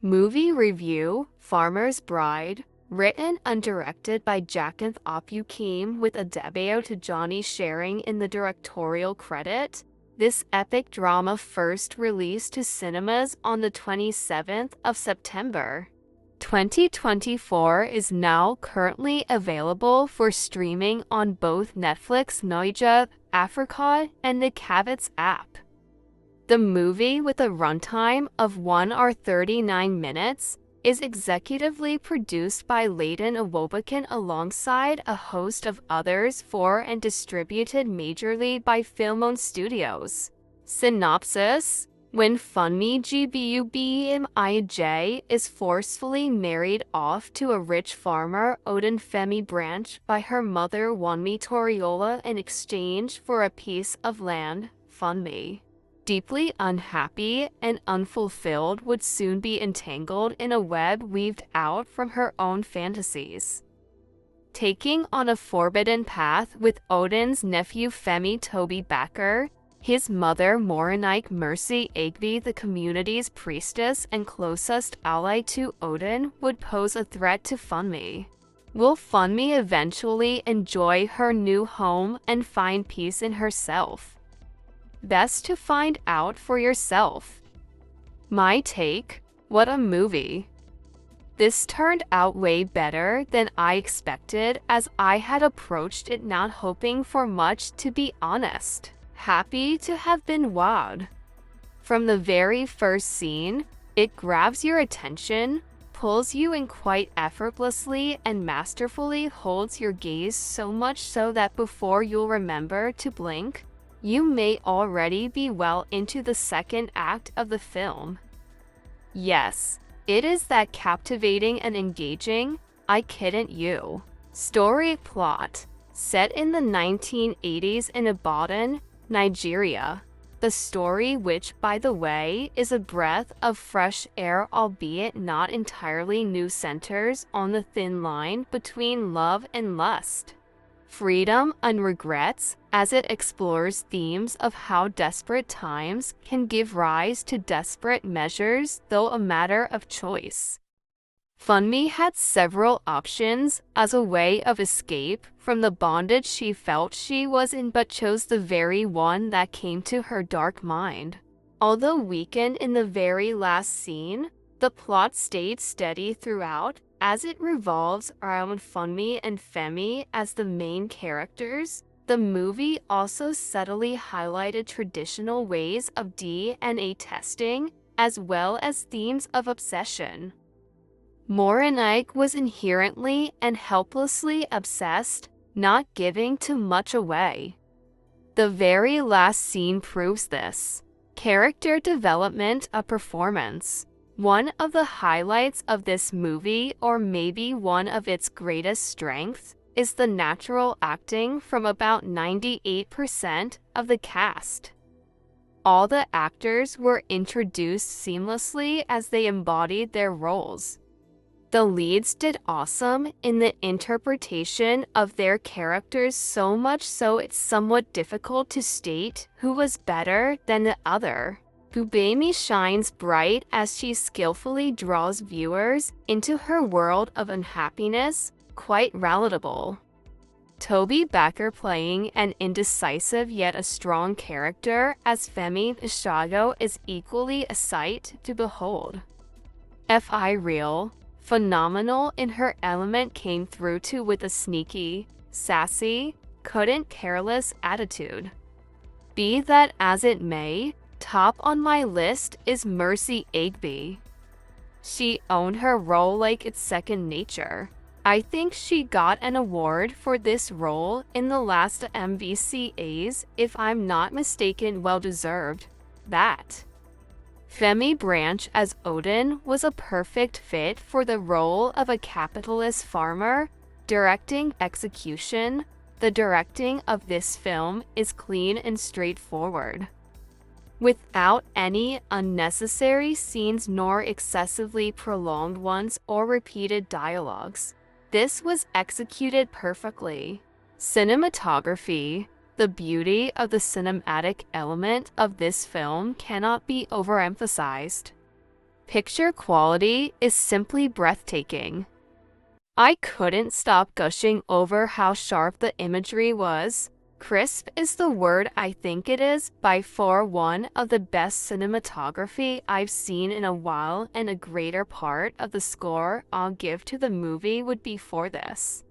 Movie review, Farmer's Bride, written and directed by Jacinth Opukim with Adebayo to Johnny sharing in the directorial credit. This epic drama first released to cinemas on the 27th of September. 2024 is now currently available for streaming on both Netflix Nigeria, Africa, and the Cavits app. The movie, with a runtime of 1 hour 39 minutes, is executively produced by Leighton Awobakan alongside a host of others for and distributed majorly by Filmon Studios. Synopsis: when Femi Aigbe is forcefully married off to a rich farmer Odin Femi Branch by her mother Wanmi Toriola in exchange for a piece of land, Femi, deeply unhappy and unfulfilled, would soon be entangled in a web weaved out from her own fantasies. Taking on a forbidden path with Odin's nephew Femi Toby Bakari, his mother Moranike Mercy Aigbe, the community's priestess and closest ally to Odin, would pose a threat to Femi. Will Femi eventually enjoy her new home and find peace in herself? Best to find out for yourself. My take: what a movie. This turned out way better than I expected, as I had approached it not hoping for much, to be honest. Happy to have been wowed. From the very first scene, it grabs your attention, pulls you in quite effortlessly, and masterfully holds your gaze, so much so that before you'll remember to blink, you may already be well into the second act of the film. Yes, it is that captivating and engaging, I kiddn't you. Story plot: set in the 1980s in Ibadan, Nigeria. The story, which, by the way, is a breath of fresh air, albeit not entirely new, centers on the thin line between love and lust, freedom and regrets, as it explores themes of how desperate times can give rise to desperate measures, though a matter of choice. Femi had several options as a way of escape from the bondage she felt she was in, but chose the very one that came to her dark mind. Although weakened in the very last scene, the plot stayed steady throughout, as it revolves around Femi and Femi as the main characters. The movie also subtly highlighted traditional ways of DNA testing, as well as themes of obsession. Moranike was inherently and helplessly obsessed, not giving too much away. The very last scene proves this. Character development, a performance. One of the highlights of this movie, or maybe one of its greatest strengths, is the natural acting from about 98% of the cast. All the actors were introduced seamlessly as they embodied their roles. The leads did awesome in the interpretation of their characters, so much so it's somewhat difficult to state who was better than the other. Aigbe shines bright as she skillfully draws viewers into her world of unhappiness, quite relatable. Toby Bakari playing an indecisive yet a strong character as Femi Ishago is equally a sight to behold. Fi real, phenomenal in her element, came through too with a sneaky, sassy, couldn't careless attitude. Be that as it may, top on my list is Mercy Aigbe. She owned her role like it's second nature. I think she got an award for this role in the last MVCAs, if I'm not mistaken. Well deserved. That. Femi Branch as Odin was a perfect fit for the role of a capitalist farmer. Directing execution: the directing of this film is clean and straightforward, without any unnecessary scenes nor excessively prolonged ones or repeated dialogues. This was executed perfectly. Cinematography: the beauty of the cinematic element of this film cannot be overemphasized. Picture quality is simply breathtaking. I couldn't stop gushing over how sharp the imagery was. Crisp is the word I think it is, by far one of the best cinematography I've seen in a while, and a greater part of the score I'll give to the movie would be for this.